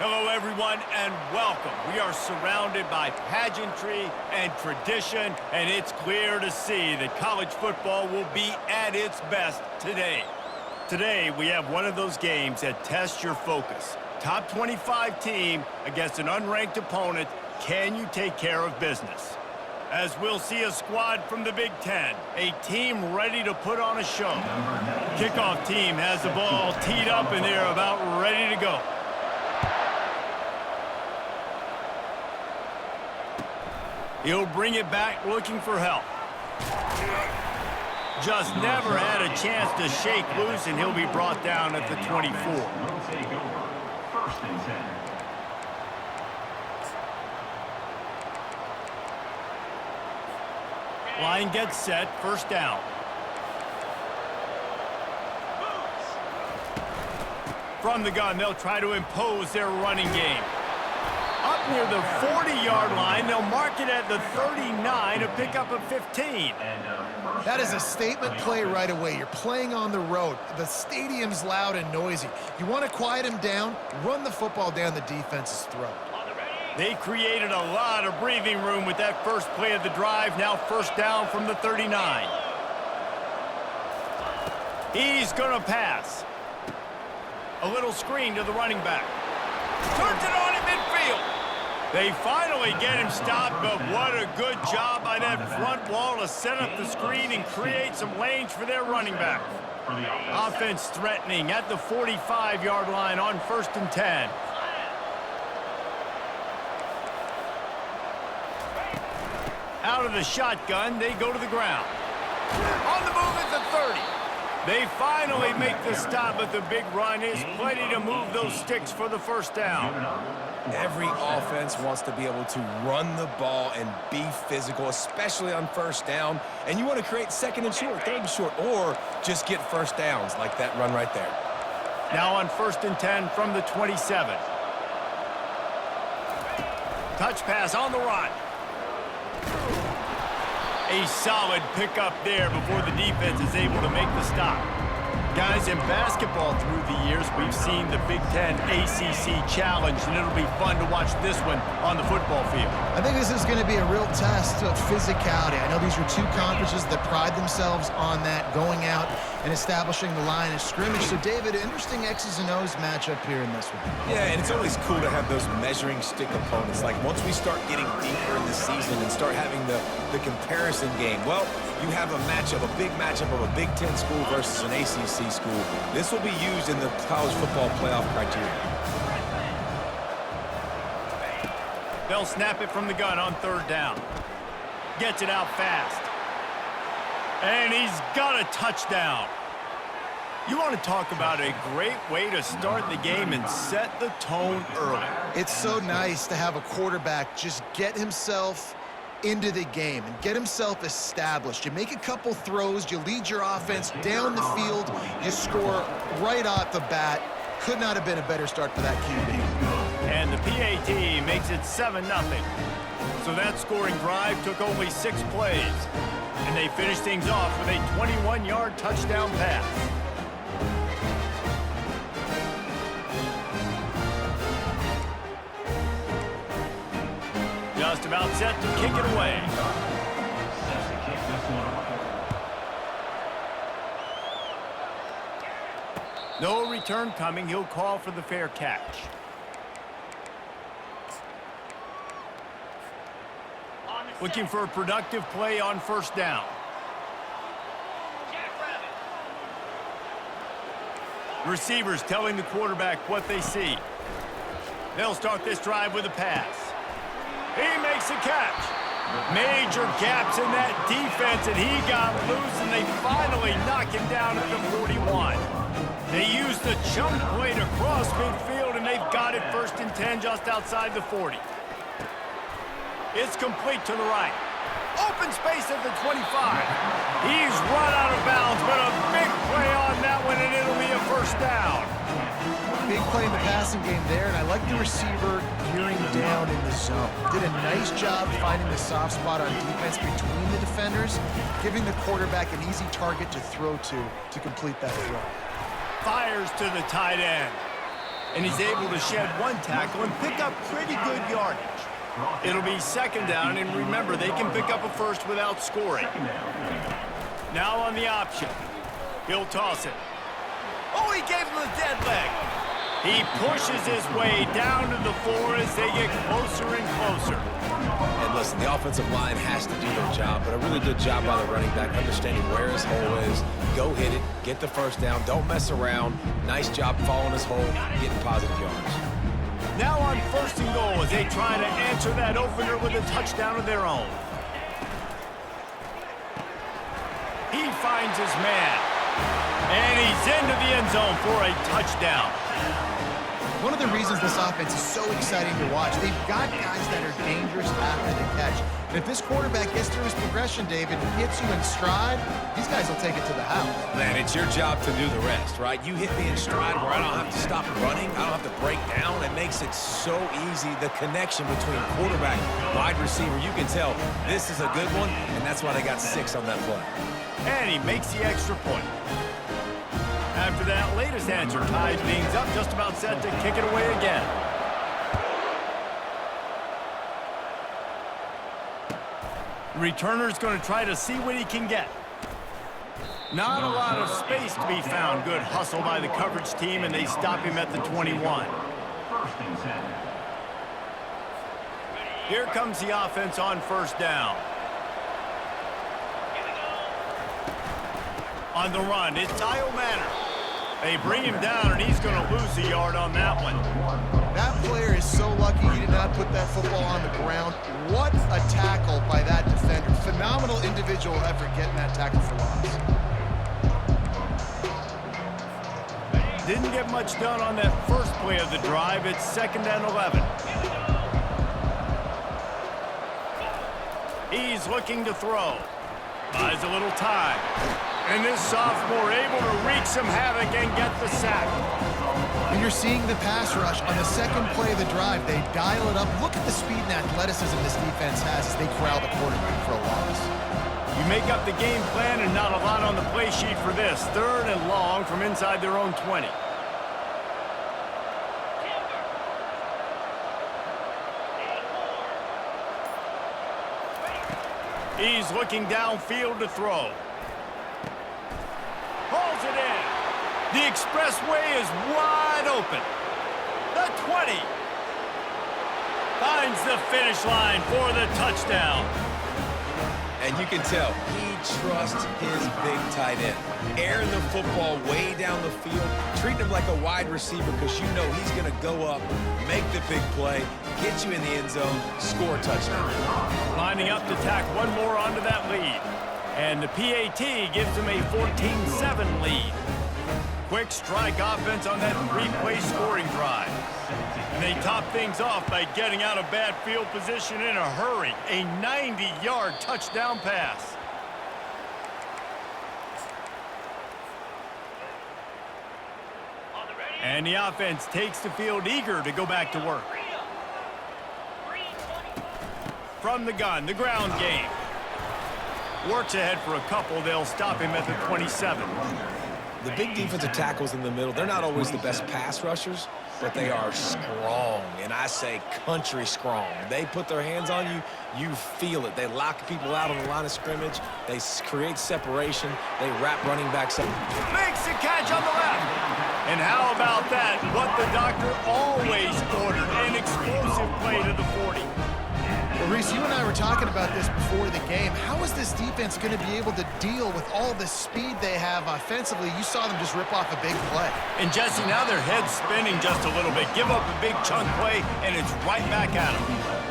Hello, everyone, and welcome. We are surrounded by pageantry and tradition, and it's clear to see that college football will be at its best today. Today, we have one of those games that tests your focus. Top 25 team against an unranked opponent. Can you take care of business? As we'll see a squad from the Big Ten, a team ready to put on a show. Kickoff team has the ball teed up, and they're about ready to go. He'll bring it back looking for help. Just never had a chance to shake loose, and he'll be brought down at the 24. First and 10. Line gets set, first down. From the gun, they'll try to impose their running game. Up near the 40-yard line, they'll mark it at the 39 to pick up a 15. That is a statement play right away. You're playing on the road. The stadium's loud and noisy. You want to quiet him down, run the football down the defense's throat. They created a lot of breathing room with that first play of the drive. Now first down from the 39. He's going to pass. A little screen to the running back. Turns it on in midfield. They finally get him stopped, but what a good job by that front wall to set up the screen and create some lanes for their running back. Offense threatening at the 45-yard line on first and 10. Out of the shotgun, they go to the ground. On the move at the 30. They finally make the stop, but the big run is plenty to move those sticks for the first down. Every offense wants to be able to run the ball and be physical, especially on first down. And you want to create second and short, third and short, or just get first downs like that run right there. Now on first and 10 from the 27. Touch pass on the run. A solid pickup there before the defense is able to make the stop. Guys, in basketball through the years, we've seen the Big Ten ACC Challenge, and it'll be fun to watch this one on the football field. I think this is going to be a real test of physicality. I know these are two conferences that pride themselves on that, going out and establishing the line of scrimmage. So, David, interesting X's and O's matchup here in this one. Yeah, and it's always cool to have those measuring stick opponents. Like, once we start getting deeper in the season and start having the comparison game, well, you have a matchup, a big matchup of a Big Ten school versus an ACC school. This will be used in the college football playoff criteria. They'll snap it from the gun on third down. Gets it out fast. And he's got a touchdown. You want to talk about a great way to start the game and set the tone early. It's so nice to have a quarterback just get himself into the game and get himself established. You make a couple throws, you lead your offense down the field, you score right off the bat. Could not have been a better start for that QB. And the PAT makes it 7-0. So that scoring drive took only 6 plays. And they finish things off with a 21-yard touchdown pass. Just about set to kick it away. No return coming. He'll call for the fair catch. Looking for a productive play on first down. Receivers telling the quarterback what they see. They'll start this drive with a pass. He makes a catch. Major gaps in that defense, and he got loose, and they finally knock him down at the 41. They use the chunk play to cross midfield, and they've got it first and 10 just outside the 40. It's complete to the right. Open space at the 25. He's run out of bounds, but a big play on that one, and it'll be a first down. Big play in the passing game there, and I like the receiver gearing down in the zone. Did a nice job finding the soft spot on defense between the defenders, giving the quarterback an easy target to throw to complete that throw. Fires to the tight end. and he's able to shed one tackle and pick up pretty good yardage. It'll be second down, and remember, they can pick up a first without scoring. Now on the option. He'll toss it. Oh, he gave him the dead leg. He pushes his way down to the 4 as they get closer and closer. And listen, the offensive line has to do their job, but a really good job by the running back understanding where his hole is. Go hit it, get the first down, don't mess around. Nice job following his hole, getting positive yards. Now on first and goal as they try to answer that opener with a touchdown of their own. He finds his man, and he's into the end zone for a touchdown. One of the reasons this offense is so exciting to watch, they've got guys that are dangerous after the catch. And if this quarterback gets through his progression, David, and hits you in stride, these guys will take it to the house. Man, it's your job to do the rest, right? You hit me in stride where I don't have to stop running. I don't have to break down. It makes it so easy. The connection between quarterback, wide receiver, you can tell this is a good one, and that's why they got 6 on that play. And he makes the extra point. After that latest answer tied things up, just about set to kick it away again. Returner's going to try to see what he can get. Not a lot of space to be found. Good hustle by the coverage team, and they stop him at the 21. Here comes the offense on first down. On the run, it's Kyle Manor. They bring him down, and he's going to lose a yard on that one. That player is so lucky he did not put that football on the ground. What a tackle by that defender. Phenomenal individual effort getting that tackle for loss. Didn't get much done on that first play of the drive. It's second and 11. He's looking to throw. Buys a little time. And this sophomore able to wreak some havoc and get the sack. And you're seeing the pass rush on the second play of the drive. They dial it up. Look at the speed and athleticism this defense has as they corral the quarterback for a loss. You make up the game plan and not a lot on the play sheet for this. Third and long from inside their own 20. He's looking downfield to throw. Hauls it in. The expressway is wide open. The 20. Finds the finish line for the touchdown. And you can tell he trusts his big tight end. Airing the football way down the field, treating him like a wide receiver because you know he's going to go up, make the big play, get you in the end zone, score a touchdown. Lining up to tack one more onto that lead. And the PAT gives him a 14-7 lead. Quick strike offense on that 3-play scoring drive. And they top things off by getting out of bad field position in a hurry. A 90-yard touchdown pass. And the offense takes the field eager to go back to work. From the gun, the ground game. Works ahead for a couple. They'll stop him at the 27. The big defensive tackles in the middle, they're not always the best pass rushers, but they are strong, and I say country strong. They put their hands on you, you feel it. They lock people out on the line of scrimmage. They create separation. They wrap running backs up. Makes the catch on the left. And how about that? What the doctor always ordered, an explosive play to the 40. Well, Reese, you and I were talking about this before the game. How is this defense going to be able to deal with all the speed they have offensively? You saw them just rip off a big play. And Jesse, now their head's spinning just a little bit. Give up a big chunk play, and it's right back at them.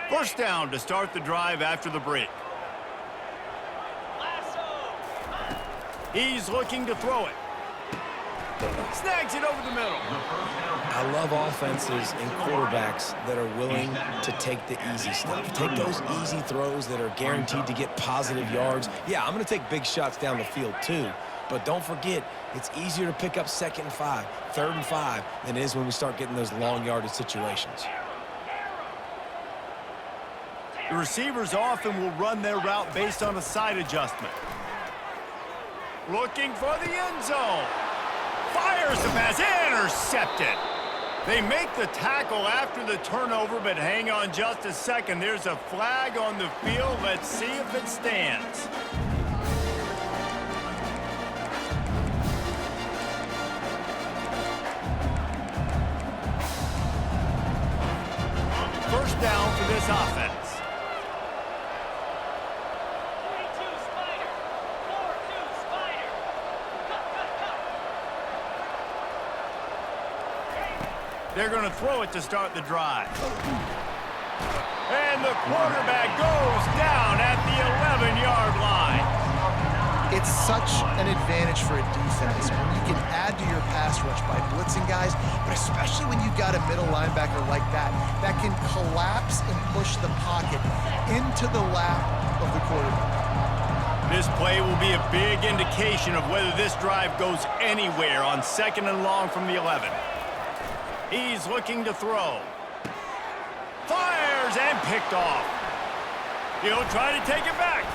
First down to start the drive after the break. He's looking to throw it. Snags it over the middle. I love love offenses and quarterbacks that are willing to take the easy stuff. Take those easy throws that are guaranteed to get positive yards. Yeah, I'm going to take big shots down the field too. But don't forget, it's easier to pick up 2nd and 5, 3rd and 5 than it is when we start getting those long yardage situations. The receivers often will run their route based on a side adjustment. Looking for the end zone. Fires the pass, intercepted. They make the tackle after the turnover, but hang on just a second. There's a flag on the field. Let's see if it stands. First down for this offense. They're going to throw it to start the drive. And the quarterback goes down at the 11-yard line. It's such an advantage for a defense when you can add to your pass rush by blitzing guys, but especially when you've got a middle linebacker like that can collapse and push the pocket into the lap of the quarterback. This play will be a big indication of whether this drive goes anywhere on 2nd and long from the 11. He's looking to throw. Fires and picked off. He'll try to take it back.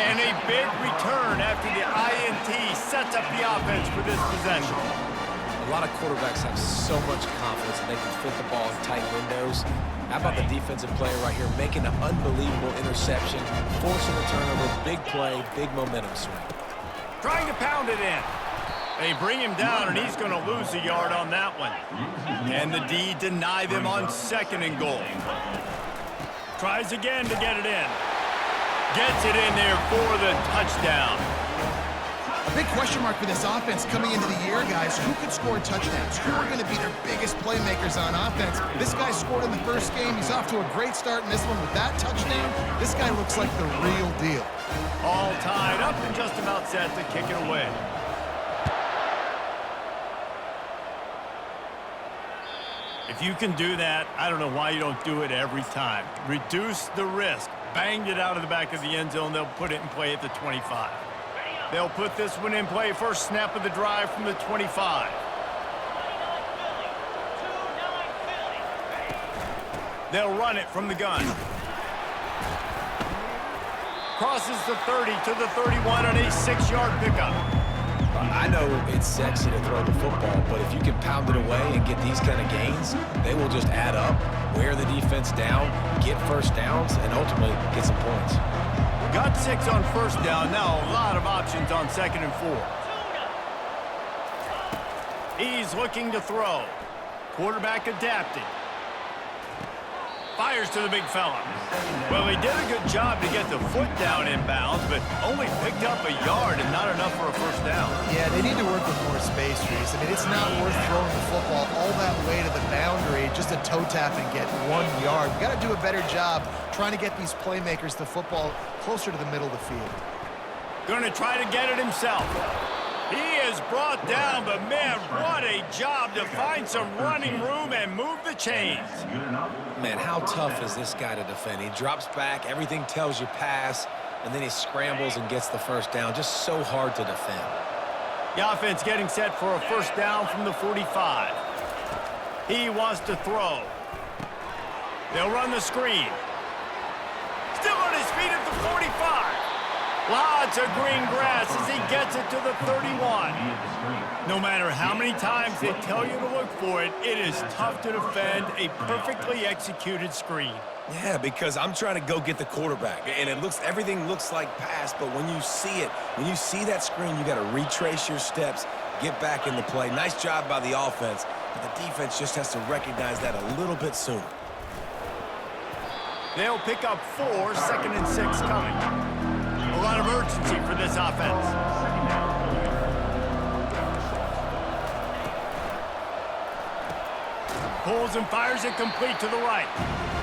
And a big return after the INT sets up the offense for this possession. A lot of quarterbacks have so much confidence that they can fit the ball in tight windows. How about the defensive player right here making an unbelievable interception, forcing a turnover, big play, big momentum swing. Trying to pound it in. They bring him down, and he's going to lose a yard on that one. And the D deny them on 2nd and goal. Tries again to get it in. Gets it in there for the touchdown. A big question mark for this offense coming into the year, guys. Who could score touchdowns? Who are going to be their biggest playmakers on offense? This guy scored in the first game. He's off to a great start in this one with that touchdown. This guy looks like the real deal. All tied up and just about set to kick it away. If you can do that, I don't know why you don't do it every time. Reduce the risk. Banged it out of the back of the end zone. They'll put it in play at the 25. They'll put this one in play. First snap of the drive from the 25. They'll run it from the gun. Crosses the 30 to the 31 on a 6-yard pickup. I know it's sexy to throw the football, but if you can pound it away and get these kind of gains, they will just add up, wear the defense down, get first downs, and ultimately get some points. Got 6 on first down. Now a lot of options on 2nd and 4. He's looking to throw. Quarterback adapting. Fires to the big fella. Well, he did a good job to get the foot down inbounds, but only picked up a yard and not enough for a first down. Yeah, they need to work with more space, Reese. I mean, it's not worth throwing the football all that way to the boundary just to toe tap and get 1 yard. You got to do a better job trying to get these playmakers the football closer to the middle of the field. Going to try to get it himself. He is brought down, but man, what a job to find some running room and move the chains. Man, how tough is this guy to defend? He drops back, everything tells you pass, and then he scrambles and gets the first down. Just so hard to defend. The offense getting set for a first down from the 45. He wants to throw. They'll run the screen. Still on his feet at the 45. Lots of green grass as he gets it to the 31. No matter how many times they tell you to look for it, it is tough to defend a perfectly executed screen. Yeah, because I'm trying to go get the quarterback, and everything looks like pass, but when you see it, when you see that screen, you got to retrace your steps, get back in the play. Nice job by the offense, but the defense just has to recognize that a little bit sooner. They'll pick up 4, 2nd and 6 coming. A lot of urgency for this offense. Pulls and fires it complete to the right.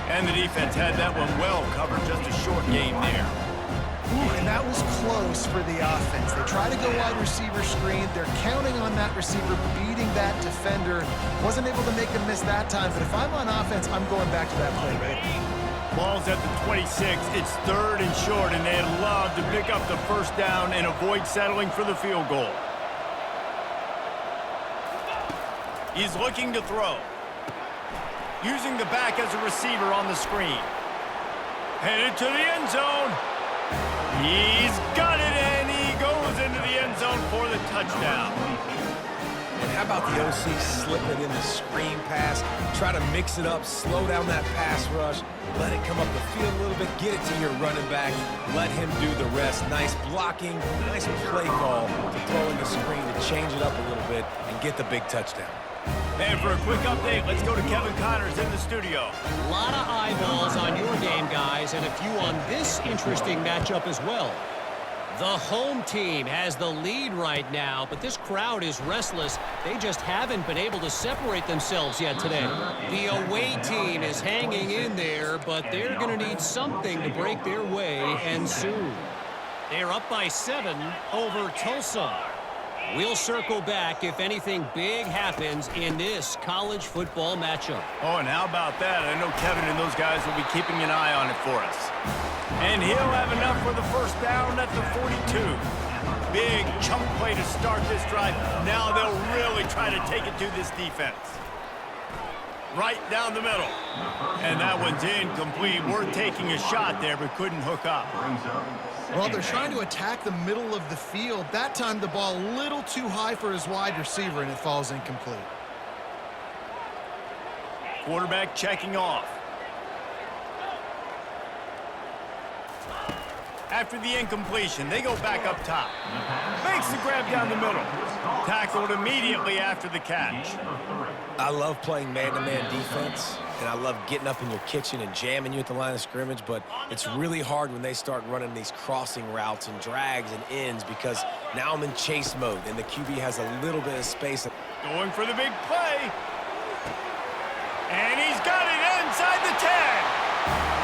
And the defense had that one well covered. Just a short game there. Ooh, and that was close for the offense. They try to go wide receiver screen. They're counting on that receiver beating that defender. Wasn't able to make a miss that time, but if I'm on offense, I'm going back to that play right now. Ball's at the 26. It's 3rd and short, and they'd love to pick up the first down and avoid settling for the field goal. He's looking to throw. Using the back as a receiver on the screen. Headed to the end zone. He's got it, and he goes into the end zone for the touchdown. And how about the OC slip it in the screen pass, try to mix it up, slow down that pass rush, let it come up the field a little bit, get it to your running back, let him do the rest. Nice blocking, nice play call to throw in the screen to change it up a little bit and get the big touchdown. And for a quick update, let's go to Kevin Connors in the studio. A lot of eyeballs on your game, guys, and a few on this interesting matchup as well. The home team has the lead right now, but this crowd is restless. They just haven't been able to separate themselves yet today. The away team is hanging in there, but they're going to need something to break their way, and soon. They're up by 7 over Tulsa. We'll circle back if anything big happens in this college football matchup. Oh, and how about that? I know Kevin and those guys will be keeping an eye on it for us. And he'll have enough for the first down at the 42. Big chunk play to start this drive. Now they'll really try to take it to this defense. Right down the middle. And that one's incomplete. We're taking a shot there, but couldn't hook up. Well, they're trying to attack the middle of the field. That time the ball a little too high for his wide receiver, and it falls incomplete. Quarterback checking off. After the incompletion, they go back up top. Makes the grab down the middle. Tackled immediately after the catch. I love playing man-to-man defense, and I love getting up in your kitchen and jamming you at the line of scrimmage, but it's really hard when they start running these crossing routes and drags and ends because now I'm in chase mode, and the QB has a little bit of space. Going for the big play. And he's got it inside the 10.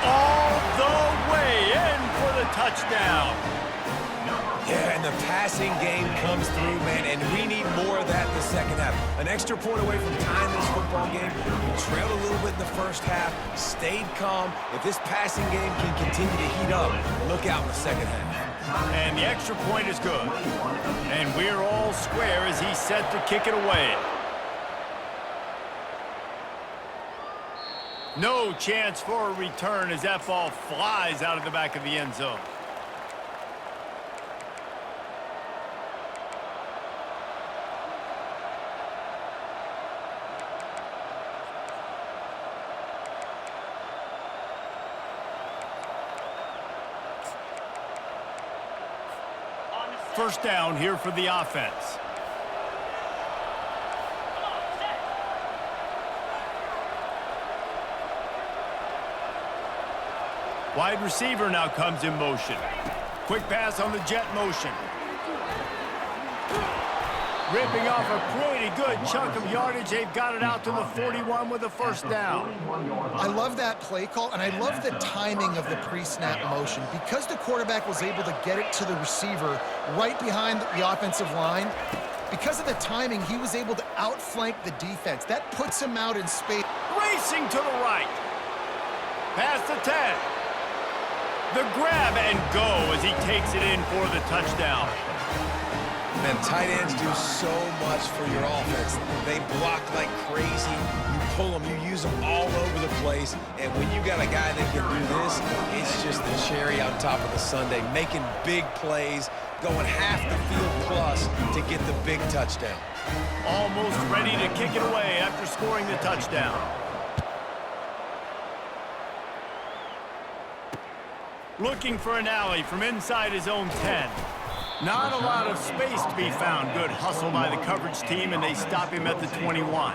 All the way in for the touchdown. Yeah, and the passing game comes through, man, and we need more of that in the second half. An extra point away from tying this football game. We trailed a little bit in the first half, stayed calm. If this passing game can continue to heat up, look out in the second half. And the extra point is good. And we're all square as he's set to kick it away. No chance for a return as that ball flies out of the back of the end zone. First down here for the offense. Wide receiver now comes in motion. Quick pass on the jet motion. Ripping off a pretty good chunk of yardage. They've got it out to the 41 with a first down. I love that play call, and I love the timing of the pre-snap motion. Because the quarterback was able to get it to the receiver right behind the offensive line, because of the timing, he was able to outflank the defense. That puts him out in space. Racing to the right. Past the 10. The grab and go as he takes it in for the touchdown. Man, tight ends do so much for your offense. They block like crazy. You pull them, you use them all over the place. And when you got a guy that can do this, it's just the cherry on top of the sundae, making big plays, going half the field plus to get the big touchdown. Almost ready to kick it away after scoring the touchdown. Looking for an alley from inside his own 10. Not a lot of space to be found. Good hustle by the coverage team, and they stop him at the 21.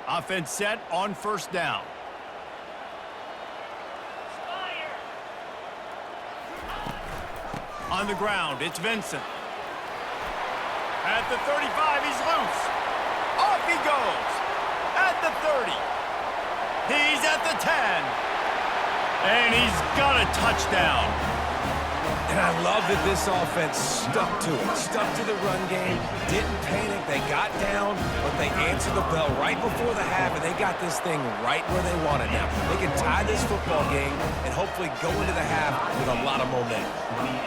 Offense set on first down. On the ground, it's Vincent. At the 35, he's loose. Off he goes. At the 30. He's at the 10. And he's got a touchdown. And I love that this offense stuck to it, stuck to the run game, didn't panic, they got down, but they answered the bell right before the half, and they got this thing right where they want it now. They can tie this football game and hopefully go into the half with a lot of momentum.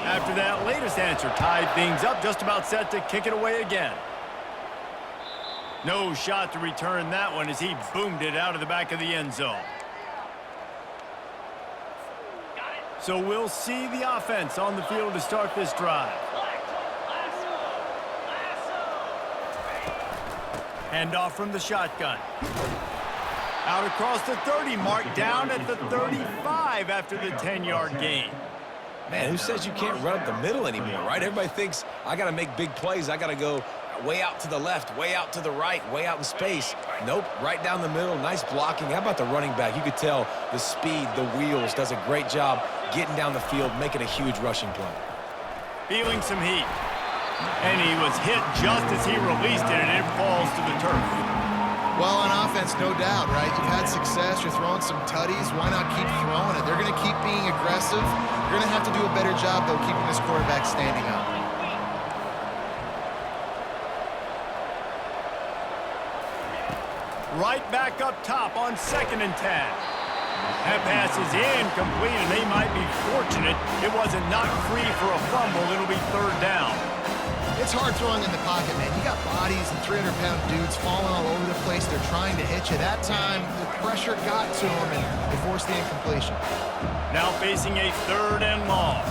After that latest answer, tied things up, just about set to kick it away again. No shot to return that one as he boomed it out of the back of the end zone. So we'll see the offense on the field to start this drive. Handoff from the shotgun. Out across the 30 mark, down at the 35 after the 10-yard gain. Man, who says you can't run up the middle anymore, right? Everybody thinks, I got to make big plays. I got to go way out to the left, way out to the right, way out in space. Nope, right down the middle. Nice blocking. How about the running back? You could tell the speed, the wheels, does a great job getting down the field, making a huge rushing play. Feeling some heat. And he was hit just as he released it, and it falls to the turf. Well, on offense, no doubt, right? You've had success. You're throwing some tutties. Why not keep throwing it? They're going to keep being aggressive. You're going to have to do a better job, though, keeping this quarterback standing up. Right back up top on 2nd and 10. That pass is incomplete, and they might be fortunate it wasn't knocked free for a fumble. It'll be 3rd down. It's hard throwing in the pocket, man. You got bodies and 300-pound dudes falling all over the place. They're trying to hit you. That time, the pressure got to them, and they forced the incompletion. Now facing a 3rd and long.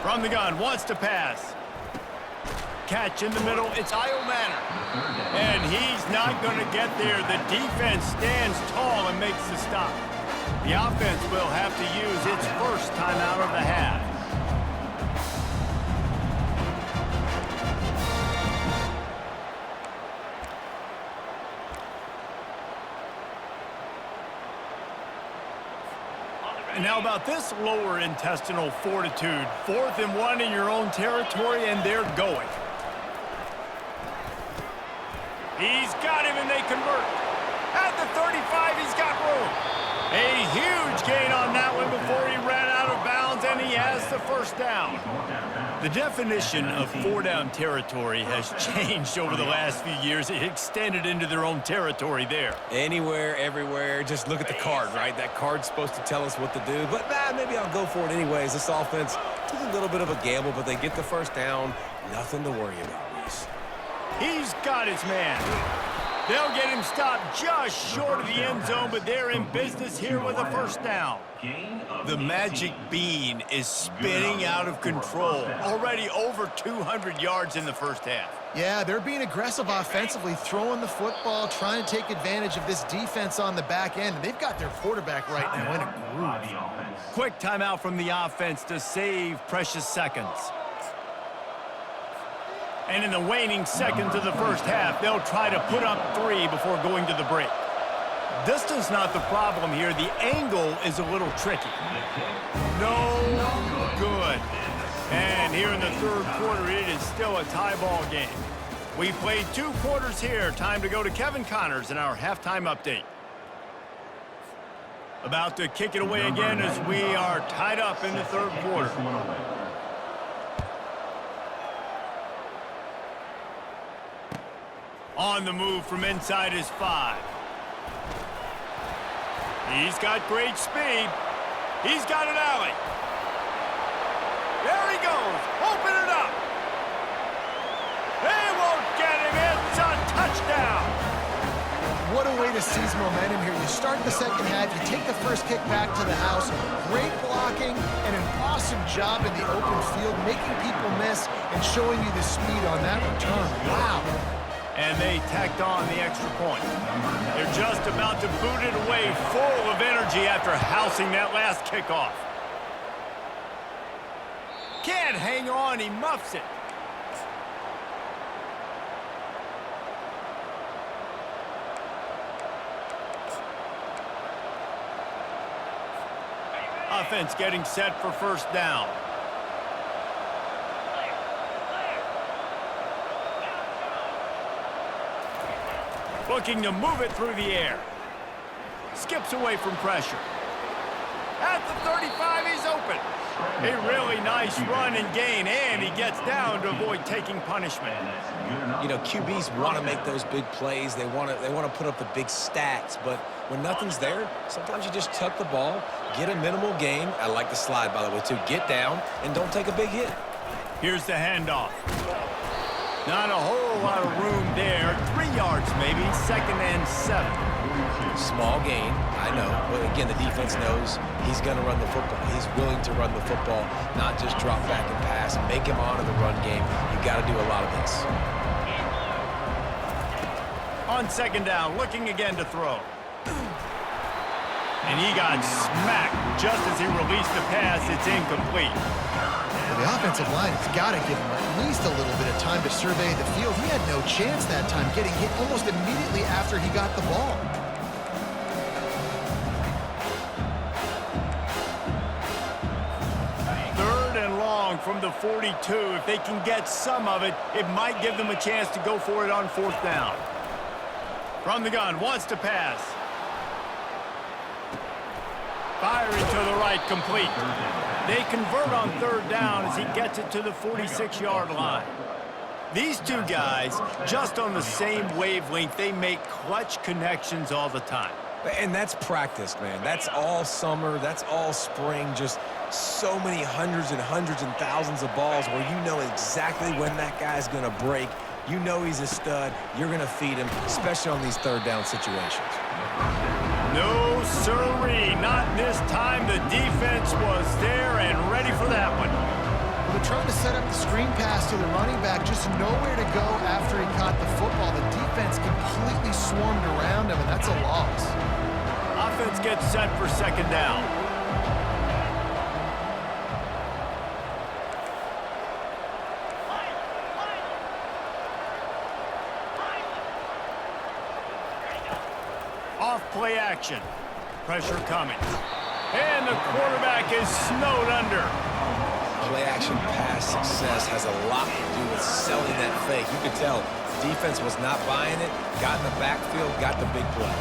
From the gun, wants to pass. Catch in the middle, it's Manor. And he's not going to get there. The defense stands tall and makes the stop. The offense will have to use its first timeout of the half. And how about this lower intestinal fortitude? 4th and 1 in your own territory, and they're going. He's got him, and they convert. At the 35, he's got room. A huge gain on that one before he ran out of bounds, and he has the 1st down. The definition of 4-down territory has changed over the last few years. It extended into their own territory there. Anywhere, everywhere, just look at the card, right? That card's supposed to tell us what to do, but maybe I'll go for it anyways. This offense took a little bit of a gamble, but they get the 1st down. Nothing to worry about, Reese. He's got his man. They'll get him stopped just short of the end zone, but they're in business here with a 1st down. The magic bean is spinning out of control. Already over 200 yards in the 1st half. Yeah, they're being aggressive offensively, throwing the football, trying to take advantage of this defense on the back end. They've got their quarterback right now in a groove. Quick timeout from the offense to save precious seconds. And in the waning seconds of the 1st half, they'll try to put up 3 before going to the break. Distance not the problem here. The angle is a little tricky. No good. And here in the 3rd quarter, it is still a tie ball game. We played 2 quarters here. Time to go to Kevin Connors in our halftime update. About to kick it away again as we are tied up in the 3rd quarter. On the move from inside his 5. He's got great speed. He's got an alley. There he goes. Open it up. They won't get him. It's a touchdown. What a way to seize momentum here. You start the 2nd half, you take the 1st kick back to the house. Great blocking and an awesome job in the open field, making people miss and showing you the speed on that return. Wow. And they tacked on the extra point. They're just about to boot it away, full of energy after housing that last kickoff. Can't hang on, he muffs it. Offense getting set for 1st down. Looking to move it through the air. Skips away from pressure. At the 35, he's open. A really nice run and gain, and he gets down to avoid taking punishment. You know, QBs want to make those big plays. They want to put up the big stats, but when nothing's there, sometimes you just tuck the ball, get a minimal gain. I like the slide, by the way, too. Get down and don't take a big hit. Here's the handoff. Not a whole lot of room there. 3 yards maybe, 2nd and 7. Small gain, I know. But again, the defense knows he's going to run the football. He's willing to run the football, not just drop back and pass. Make him honor the run game. You got to do a lot of this. On 2nd down, looking again to throw. And he got smacked just as he released the pass. It's incomplete. Well, the offensive line has got to give him at least a little bit of time to survey the field. He had no chance that time, getting hit almost immediately after he got the ball. From the 42. If they can get some of it, it might give them a chance to go for it on 4th down. From the gun, wants to pass. Firing to the right, complete. They convert on 3rd down as he gets it to the 46-yard line. These two guys, just on the same wavelength, they make clutch connections all the time. And that's practice, man. That's all summer. That's all spring. Just so many hundreds and thousands of balls where you know exactly when that guy's going to break. You know he's a stud. You're going to feed him, especially on these 3rd down situations. No, sirree. Not this time. The defense was there and ready for that one. They're trying to set up the screen pass to the running back, just nowhere to go after he caught the football. The defense completely swarmed around him, and that's a loss. Offense gets set for 2nd down. Off play action. Pressure coming. And the quarterback is snowed under. Play action pass success has a lot to do with selling that fake. You could tell defense was not buying it, got in the backfield, got the big play.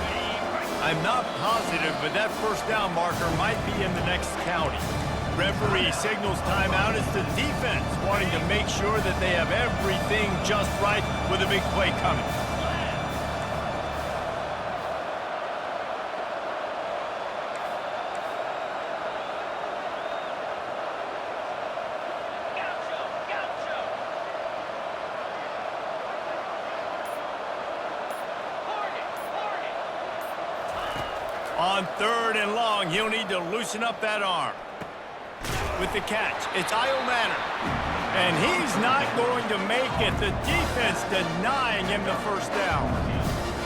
I'm not positive, but that 1st down marker might be in the next county. Referee signals timeout as the defense wanting to make sure that they have everything just right with a big play coming. On 3rd and long, he'll need to loosen up that arm. With the catch, it's Io Manor. And he's not going to make it. The defense denying him the 1st down.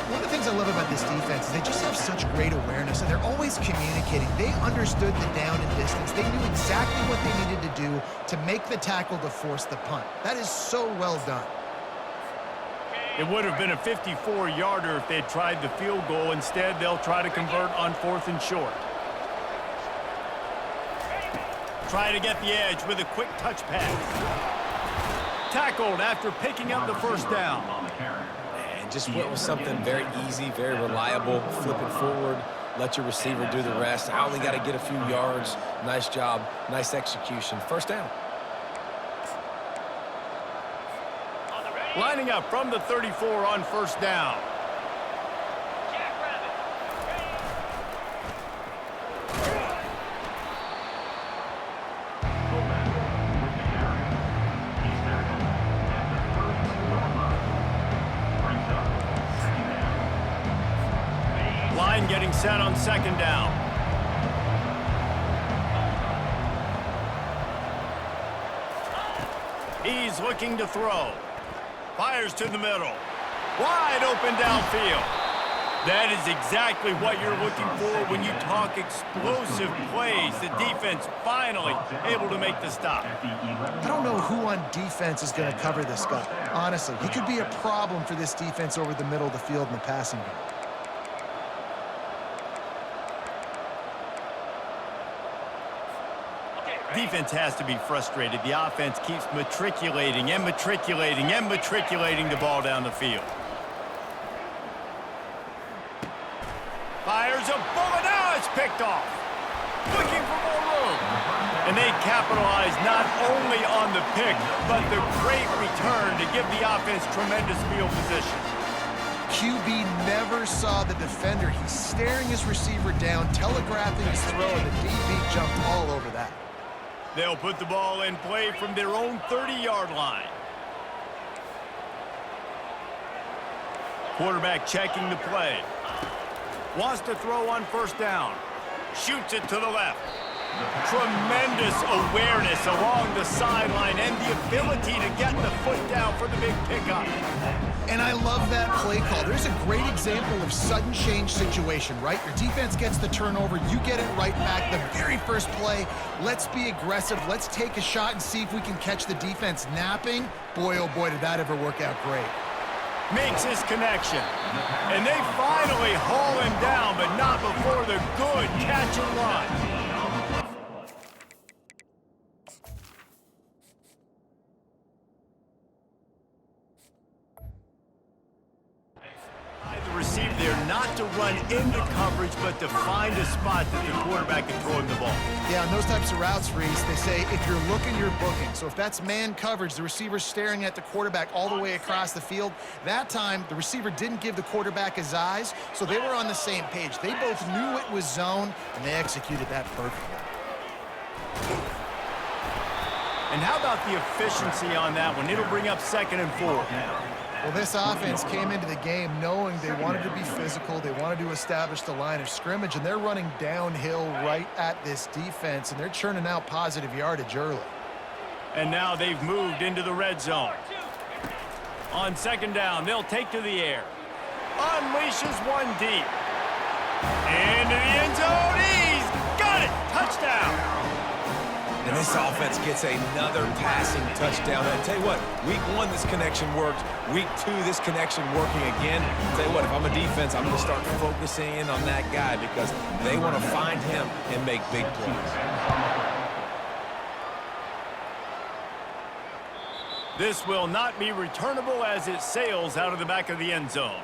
One of the things I love about this defense is they just have such great awareness, and they're always communicating. They understood the down and distance. They knew exactly what they needed to do to make the tackle to force the punt. That is so well done. It would have been a 54-yarder if they'd tried the field goal. Instead, they'll try to convert on 4th and short. Try to get the edge with a quick touch pass. Tackled after picking up the 1st down. And just went with something very easy, very reliable. Flip it forward, let your receiver do the rest. I only got to get a few yards. Nice job, nice execution. 1st down. Lining up from the 34 on 1st down. Line getting set on 2nd down. He's looking to throw. Fires to the middle. Wide open downfield. That is exactly what you're looking for when you talk explosive plays. The defense finally able to make the stop. I don't know who on defense is going to cover this guy. Honestly, he could be a problem for this defense over the middle of the field in the passing game. Defense has to be frustrated. The offense keeps matriculating and matriculating and matriculating the ball down the field. It's picked off. Looking for more room. And they capitalize not only on the pick, but the great return to give the offense tremendous field position. QB never saw the defender. He's staring his receiver down, telegraphing his throw, and the DB jumped all over that. They'll put the ball in play from their own 30-yard line. Quarterback checking the play. Wants to throw on first down. Shoots it to the left. Tremendous awareness along the sideline and the ability to get the foot down for the big pickup. And I love that play call. There's a great example of sudden change situation, right? Your defense gets the turnover, you get it right back. The very first play, let's be aggressive. Let's take a shot and see if we can catch the defense napping. Boy, oh boy, did that ever work out great. Makes his connection. And they finally haul him down, but not before the good catch and run. Receive there not to run into coverage, but to find a spot that the quarterback can throw him the ball. Yeah, on those types of routes, Reese, they say if you're looking, you're booking. So if that's man coverage, the receiver's staring at the quarterback all the way across the field. That time, the receiver didn't give the quarterback his eyes, so they were on the same page. They both knew it was zone, and they executed that perfectly. And how about the efficiency on that one? It'll bring up 2nd and 4. Well, this offense came into the game knowing they wanted to be physical, they wanted to establish the line of scrimmage, and they're running downhill right at this defense, and they're churning out positive yardage early. And now they've moved into the red zone. On 2nd down, they'll take to the air. Unleashes one deep. Into the end zone. He's got it. Touchdown. And this offense gets another passing touchdown. I tell you what, week 1, this connection worked. Week 2, this connection working again. I tell you what, if I'm a defense, I'm going to start focusing in on that guy because they want to find him and make big plays. This will not be returnable as it sails out of the back of the end zone.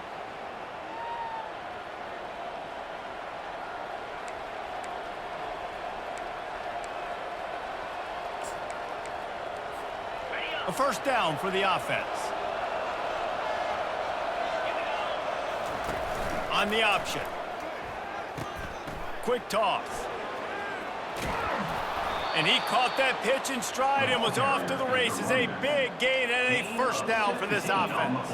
A first down for the offense. On the option. Quick toss. And he caught that pitch in stride and was off to the races. A big gain and a first down for this offense.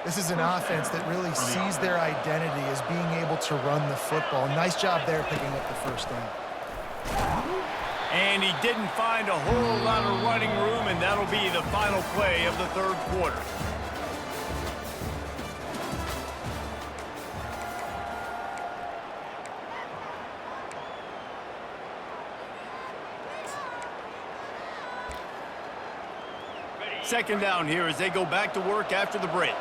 This is an offense that really sees their identity as being able to run the football. Nice job there picking up the first down. And he didn't find a whole lot of running room, and that'll be the final play of the 3rd quarter. Second down here as they go back to work after the break.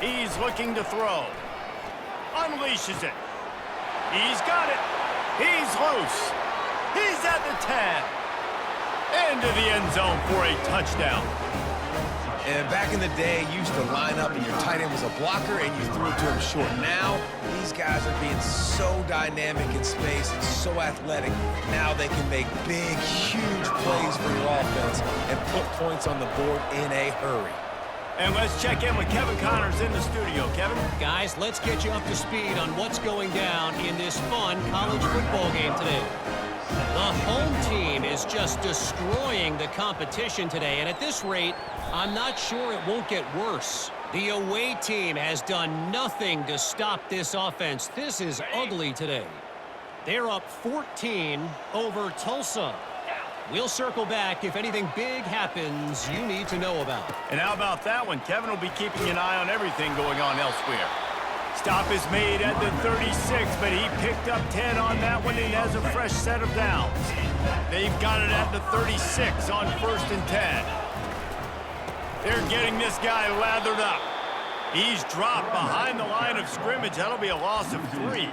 He's looking to throw. Unleashes it. He's got it. He's loose. He's at the 10. Into the end zone for a touchdown. And back in the day, you used to line up and your tight end was a blocker and you threw it to him short. Now, these guys are being so dynamic in space and so athletic. Now they can make big, huge plays for your offense and put points on the board in a hurry. And let's check in with Kevin Connors in the studio. Kevin? Guys, let's get you up to speed on what's going down in this fun college football game today. The home team is just destroying the competition today, and at this rate, I'm not sure it won't get worse. The away team has done nothing to stop this offense. This is ugly today. They're up 14 over Tulsa. We'll circle back if anything big happens you need to know about. And how about that one? Kevin will be keeping an eye on everything going on elsewhere. Stop is made at the 36, but he picked up 10 on that one and has a fresh set of downs. They've got it at the 36 on 1st and 10. They're getting this guy lathered up. He's dropped behind the line of scrimmage. That'll be a loss of 3.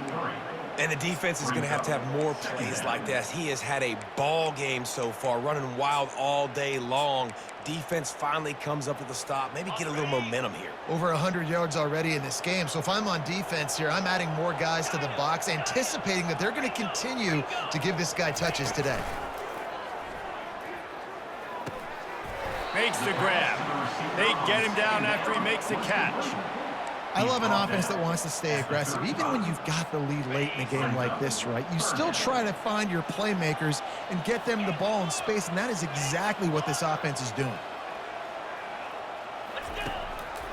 And the defense is going to have more plays like that. He has had a ball game so far, running wild all day long. Defense finally comes up with a stop. Maybe get a little momentum here. Over 100 yards already in this game. So if I'm on defense here, I'm adding more guys to the box, anticipating that they're going to continue to give this guy touches today. Makes the grab. They get him down after he makes the catch. I love an offense that wants to stay aggressive. Even when you've got the lead late in a game like this, right, you still try to find your playmakers and get them the ball in space, and that is exactly what this offense is doing.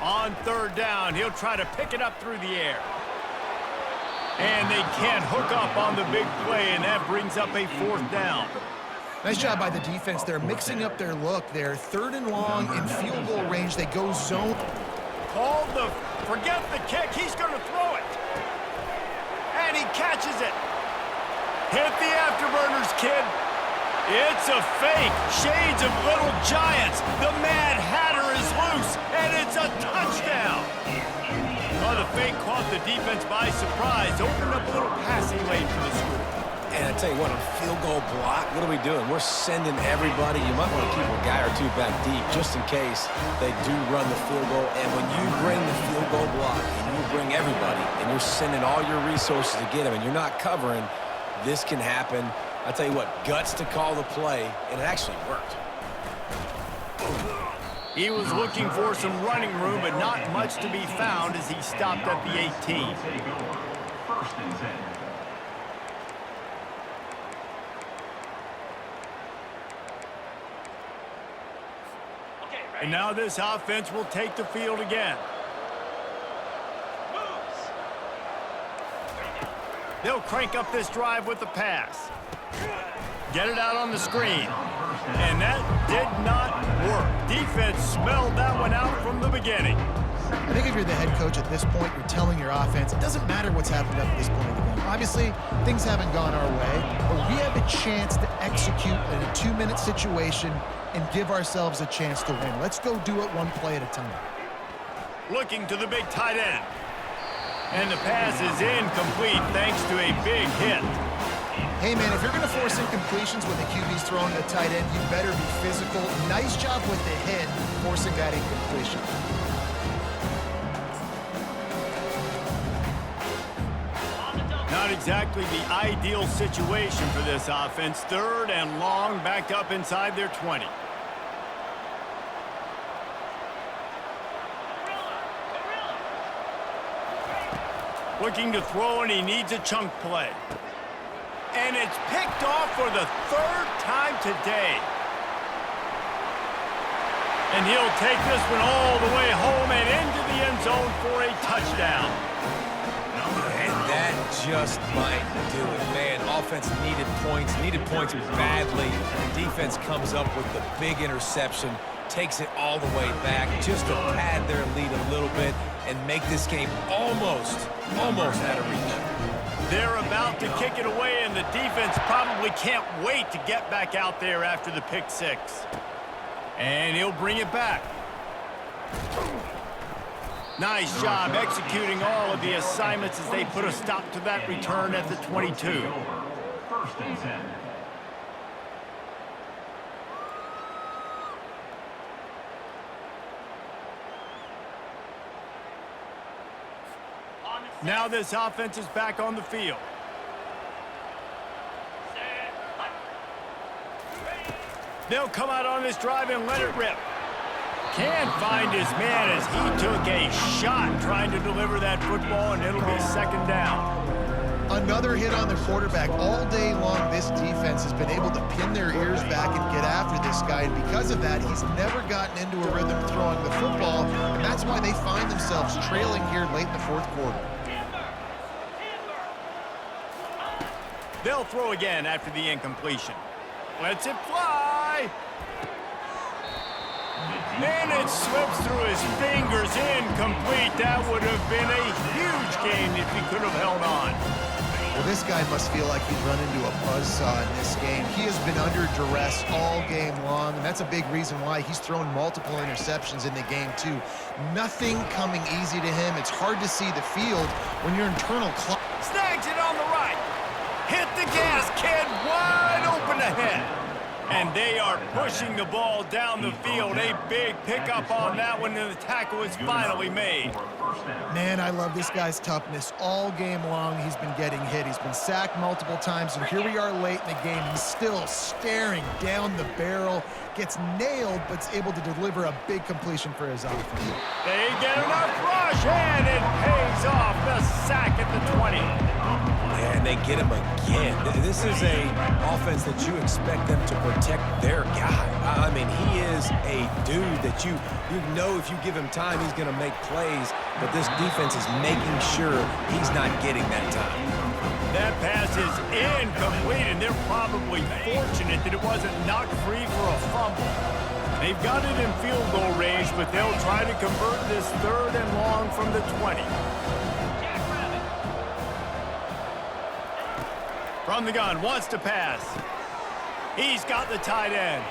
On third down, he'll try to pick it up through the air. And they can't hook up on the big play, and that brings up a fourth down. Nice job by the defense. They're mixing up their look. They're third and long in field goal range. They go zone. Forget the kick. He's going to throw it. And he catches it. Hit the afterburners, kid. It's a fake. Shades of Little Giants. The Mad Hatter is loose, and it's a touchdown. Oh, the fake caught the defense by surprise. Opened up a little passing lane for the school. And I tell you what, on a field goal block, what are we doing? We're sending everybody. You might want to keep a guy or two back deep just in case they do run the field goal. And when you bring the field goal block and you bring everybody and you're sending all your resources to get them and you're not covering, this can happen. I tell you what, guts to call the play, and it actually worked. He was looking for some running room, but not much to be found as he stopped at the 18. First and 10. And now this offense will take the field again. They'll crank up this drive with the pass. Get it out on the screen. And that did not work. Defense smelled that one out from the beginning. I think if you're the head coach at this point, you're telling your offense, it doesn't matter what's happened up at this point in the game. Obviously, things haven't gone our way, but we have a chance to execute in a 2-minute situation and give ourselves a chance to win. Let's go do it one play at a time. Looking to the big tight end. And the pass is incomplete thanks to a big hit. Hey, man, if you're going to force incompletions when the QB's throwing the tight end, you better be physical. Nice job with the hit, forcing that incompletion. Not exactly the ideal situation for this offense. Third and long, backed up inside their 20. Looking to throw, and he needs a chunk play. And it's picked off for the third time today. And he'll take this one all the way home and into the end zone for a touchdown. And that just might do it, man. Offense needed points badly. Defense comes up with the big interception, takes it all the way back just to pad their lead a little bit and make this game almost out of reach. They're about to kick it away, and the defense probably can't wait to get back out there after the pick six. And he'll bring it back. Nice job executing all of the assignments as they put a stop to that return at the 22. First and 10. Now this offense is back on the field. They'll come out on this drive and let it rip. Can't find his man as he took a shot trying to deliver that football, and it'll be second down. Another hit on the quarterback. All day long, this defense has been able to pin their ears back and get after this guy, and because of that, he's never gotten into a rhythm throwing the football, and that's why they find themselves trailing here late in the fourth quarter. They'll throw again after the incompletion. Lets it fly. And it slips through his fingers, incomplete. That would have been a huge game if he could have held on. Well, this guy must feel like he's run into a buzzsaw in this game. He has been under duress all game long, and that's a big reason why he's thrown multiple interceptions in the game, too. Nothing coming easy to him. It's hard to see the field when your internal clock. Snags it on the right. the gas, kid. Wide open ahead. And they are pushing the ball down the field. A big pickup on that one, and the tackle is finally made. Man, I love this guy's toughness. All game long, he's been getting hit. He's been sacked multiple times, and here we are late in the game. He's still staring down the barrel, gets nailed, but is able to deliver a big completion for his offense. They get enough rush, and it pays off. The sack at the 20. And they get him again. This is a offense that you expect them to protect their guy. I mean, he is a dude that you know if you give him time, he's going to make plays, but this defense is making sure he's not getting that time. That pass is incomplete, and they're probably fortunate that it wasn't knocked free for a fumble. They've got it in field goal range, but they'll try to convert this 3rd and long from the 20. From the gun, wants to pass. He's got the tight end.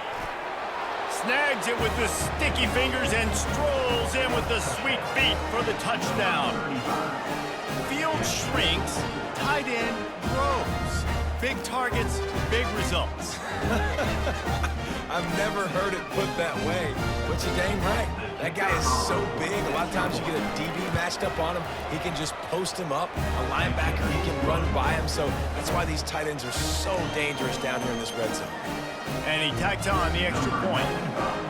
Snags it with the sticky fingers and strolls in with the sweet feet for the touchdown. Field shrinks, tight end grows. Big targets, big results. I've never heard it put that way, but you're dang right. That guy is so big. A lot of times you get a DB matched up on him. He can just post him up. A linebacker, he can run by him. So that's why these tight ends are so dangerous down here in this red zone. And he tacks on the extra point.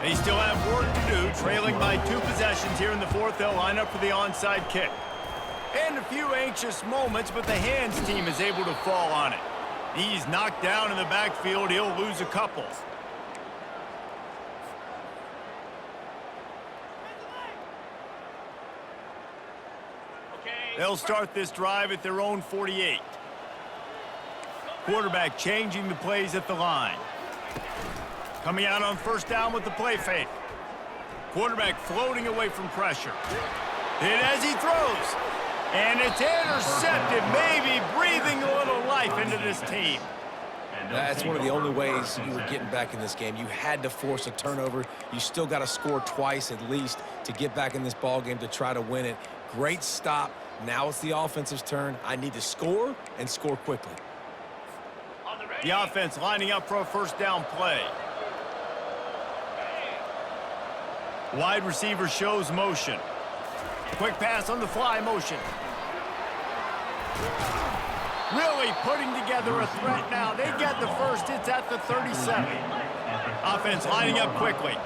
They still have work to do, trailing by 2 possessions here in the 4th. They'll line up for the onside kick. And a few anxious moments, but the hands team is able to fall on it. He's knocked down in the backfield. He'll lose a couple. They'll start this drive at their own 48. Quarterback changing the plays at the line. Coming out on 1st down with the play fake. Quarterback floating away from pressure. Hit as he throws. And it's intercepted, maybe breathing a little life into this team. That's one of the only ways you were getting back in this game. You had to force a turnover. You still got to score twice at least to get back in this ball game to try to win it. Great stop. Now it's the offense's turn. I need to score and score quickly. The offense lining up for a 1st down play. Wide receiver shows motion. Quick pass on the fly motion. Really putting together a threat now. They get the first. It's at the 37. Offense lining up quickly.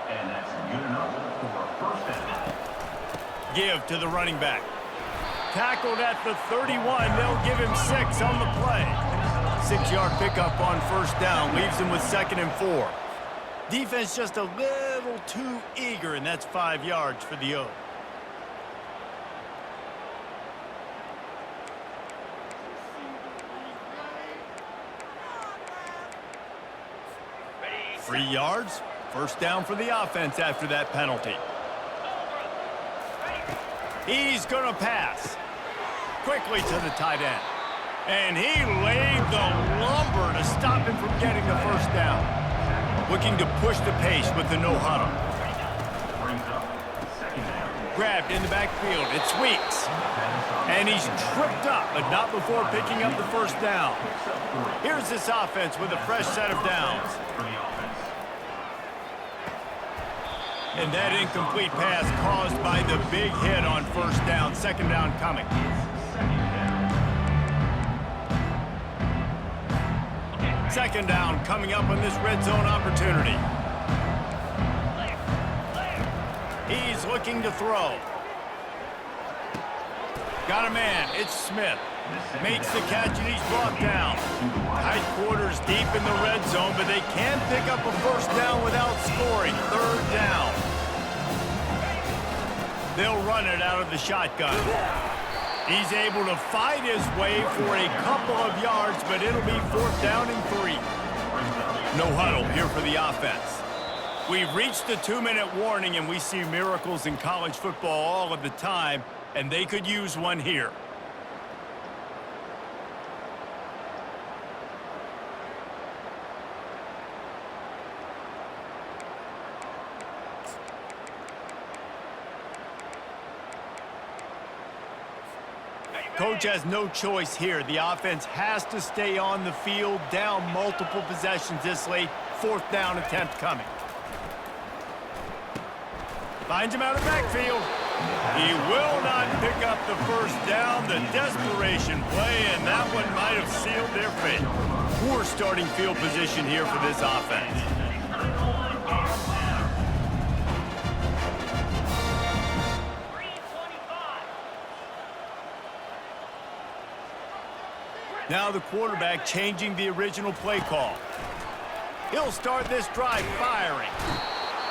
And that's good enough for 1st down. Give to the running back. Tackled at the 31. They'll give him 6 on the play. 6-yard pickup on 1st down. Leaves him with 2nd and 4. Defense just a little too eager, and that's 5 yards for the O. Three yards. 1st down for the offense after that penalty. He's going to pass. Quickly to the tight end. And he laid the lumber to stop him from getting the 1st down. Looking to push the pace with the no huddle. Grabbed in the backfield. It's Weeks. And he's tripped up, but not before picking up the 1st down. Here's this offense with a fresh set of downs. And that incomplete pass caused by the big hit on 1st down. 2nd down coming. Second down coming up on this red zone opportunity. He's looking to throw. Got a man. It's Smith. Makes the catch and he's brought down. Tight quarters deep in the red zone, but they can pick up a 1st down without scoring. 3rd down. They'll run it out of the shotgun. He's able to fight his way for a couple of yards, but it'll be 4th down and 3. No huddle here for the offense. We've reached the 2-minute warning, and we see miracles in college football all of the time, and they could use one here. Coach has no choice here. The offense has to stay on the field, down multiple possessions this late. 4th down attempt coming. Finds him out of backfield. He will not pick up the 1st down. The desperation play, and that one might have sealed their fate. Poor starting field position here for this offense. Now the quarterback changing the original play call. He'll start this drive firing.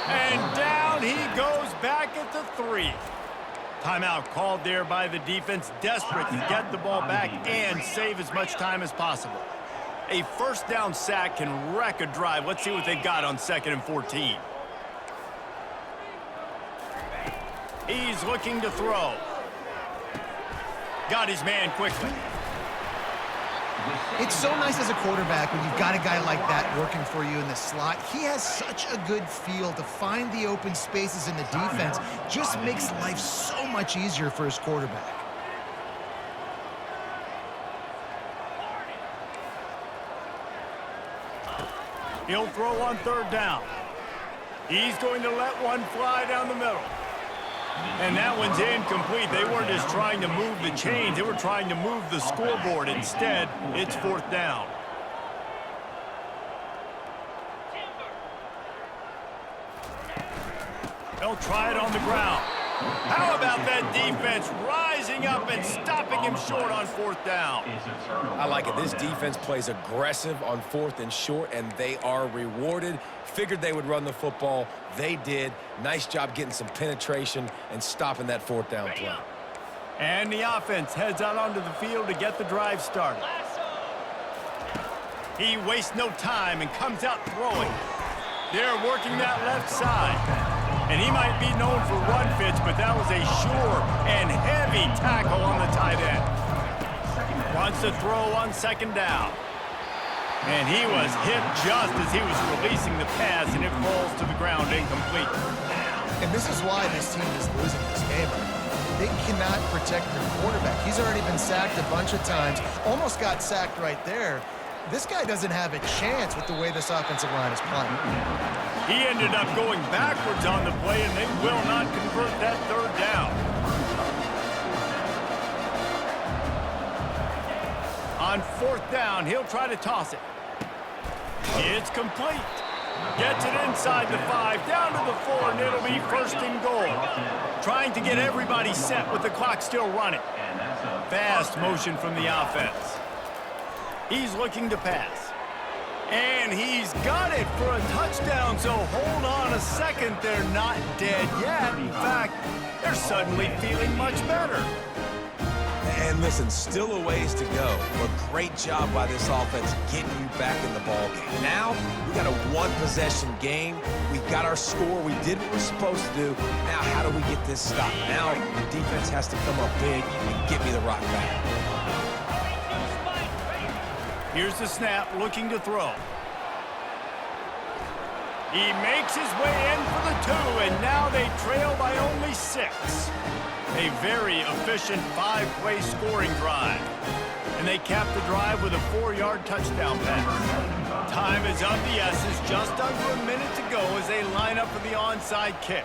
And down he goes back at the 3. Timeout called there by the defense, desperate to get the ball back and save as much time as possible. A 1st down sack can wreck a drive. Let's see what they've got on 2nd and 14. He's looking to throw. Got his man quickly. It's so nice as a quarterback when you've got a guy like that working for you in the slot. He has such a good feel to find the open spaces in the defense. Just makes life so much easier for his quarterback. He'll throw on 3rd down. He's going to let one fly down the middle. And that one's incomplete. They weren't just trying to move the chains. They were trying to move the scoreboard. Instead, it's 4th down. They'll try it on the ground. How about that defense rising up and stopping him short on 4th down? I like it. This defense plays aggressive on 4th and short, and they are rewarded. Figured they would run the football. They did. Nice job getting some penetration and stopping that 4th down play. And the offense heads out onto the field to get the drive started. He wastes no time and comes out throwing. They're working that left side. And he might be known for run fits, but that was a sure and heavy tackle on the tight end. Wants to throw on 2nd down. And he was hit just as he was releasing the pass, and it falls to the ground incomplete. And this is why this team is losing this game. They cannot protect their quarterback. He's already been sacked a bunch of times. Almost got sacked right there. This guy doesn't have a chance with the way this offensive line is playing. He ended up going backwards on the play, and they will not convert that 3rd down. On 4th down, he'll try to toss it. It's complete. Gets it inside the 5, down to the 4, and it'll be 1st and goal. Trying to get everybody set with the clock still running. Fast motion from the offense. He's looking to pass. And he's got it for a touchdown, so hold on a second. They're not dead yet. In fact, they're suddenly feeling much better. And listen, still a ways to go, but great job by this offense getting you back in the ball game. Now, we got a 1-possession game. We've got our score. We did what we're supposed to do. Now, how do we get this stopped? Now, the defense has to come up big and get me the rock back. Here's the snap, looking to throw. He makes his way in for the 2, and now they trail by only 6. A very efficient 5-play scoring drive. And they cap the drive with a 4-yard touchdown pass. Time is of the essence, just under a minute to go as they line up for the onside kick.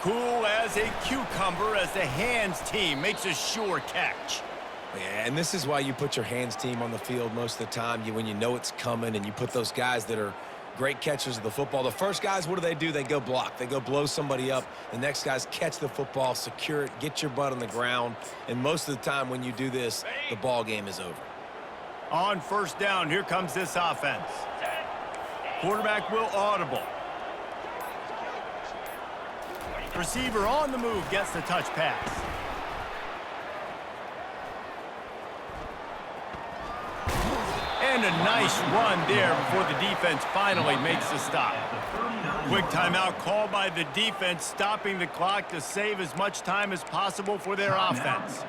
Cool as a cucumber as the hands team makes a sure catch. Yeah, and this is why you put your hands team on the field most of the time. When you know it's coming, and you put those guys that are great catchers of the football. The first guys, what do? They go block. They go blow somebody up. The next guys catch the football, secure it, get your butt on the ground. And most of the time when you do this, the ball game is over. On 1st down, here comes this offense. Quarterback will audible. Receiver on the move gets the touch pass. And a nice run there before the defense finally makes the stop. Quick timeout called by the defense, stopping the clock to save as much time as possible for their offense.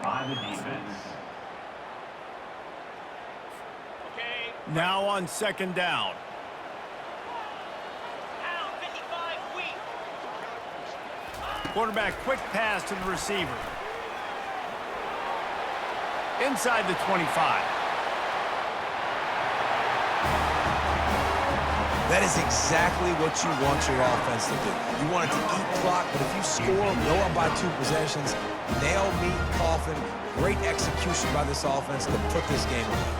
Now on 2nd down. Quarterback quick pass to the receiver. inside the 25. That is exactly what you want your offense to do. You want it to eat clock, but if you score, go up by 2 possessions, nail, meet, coffin. Great execution by this offense to put this game away.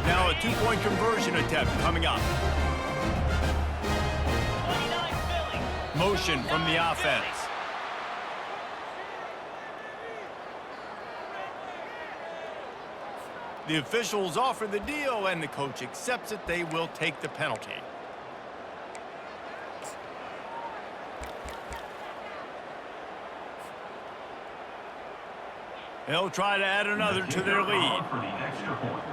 Now a 2-point conversion attempt coming up. Motion from the offense. The officials offer the deal, and the coach accepts it. They will take the penalty. They'll try to add another to their lead. For the extra point.